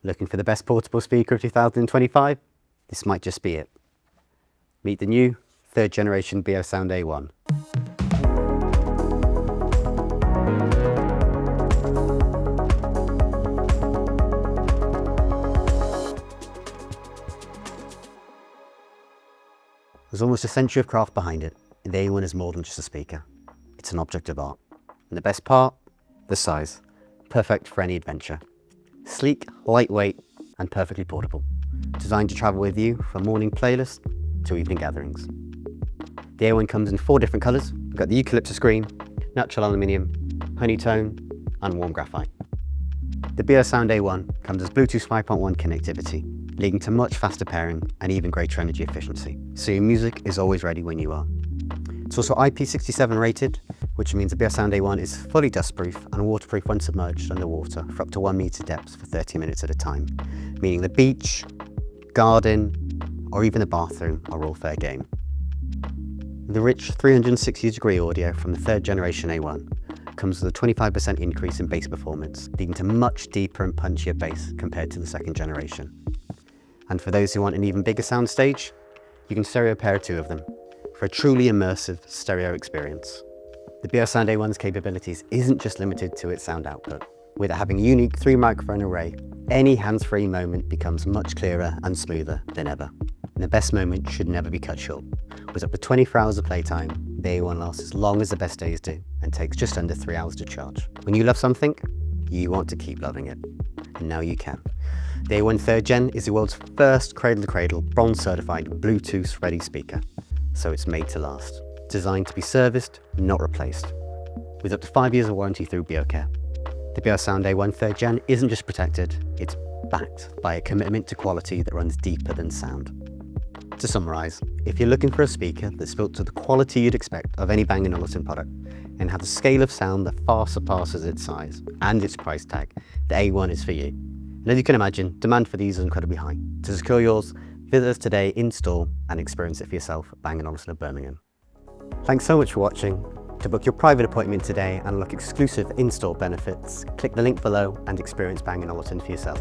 Looking for the best portable speaker of 2025? This might just be it. Meet the new 3rd generation Beosound A1. There's almost a century of craft behind it, and the A1 is more than just a speaker. It's an object of art. And the best part? The size. Perfect for any adventure. Sleek, lightweight, and perfectly portable. Designed to travel with you from morning playlist to evening gatherings. The A1 comes in 4 different colours. We've got the eucalyptus green, natural aluminium, honeytone, and warm graphite. The Beosound A1 comes as Bluetooth 5.1 connectivity, leading to much faster pairing and even greater energy efficiency, so your music is always ready when you are. It's also IP67 rated, which means the Beosound A1 is fully dustproof and waterproof when submerged underwater for up to 1 metre depth for 30 minutes at a time, meaning the beach, garden, or even the bathroom are all fair game. The rich 360-degree audio from the 3rd generation A1 comes with a 25% increase in bass performance, leading to much deeper and punchier bass compared to the 2nd generation. And for those who want an even bigger soundstage, you can stereo pair 2 of them for a truly immersive stereo experience. The Beosound A1's capabilities isn't just limited to its sound output. With it having a unique 3-microphone array, any hands-free moment becomes much clearer and smoother than ever. And the best moment should never be cut short. With up to 24 hours of playtime, the A1 lasts as long as the best days do and takes just under 3 hours to charge. When you love something, you want to keep loving it. And now you can. The A1 3rd Gen is the world's first cradle-to-cradle, bronze-certified, Bluetooth-ready speaker. So it's made to last. Designed to be serviced, not replaced. With up to 5 years of warranty through BeoCare. The Beosound A1 3rd Gen isn't just protected, it's backed by a commitment to quality that runs deeper than sound. To summarise, if you're looking for a speaker that's built to the quality you'd expect of any Bang & Olufsen product, and has a scale of sound that far surpasses its size and its price tag, the A1 is for you. And as you can imagine, demand for these is incredibly high. To secure yours, visit us today in store and experience it for yourself at Bang & Olufsen of Birmingham. Thanks so much for watching. To book your private appointment today and unlock exclusive in-store benefits, click the link below and experience Bang & Olufsen for yourself.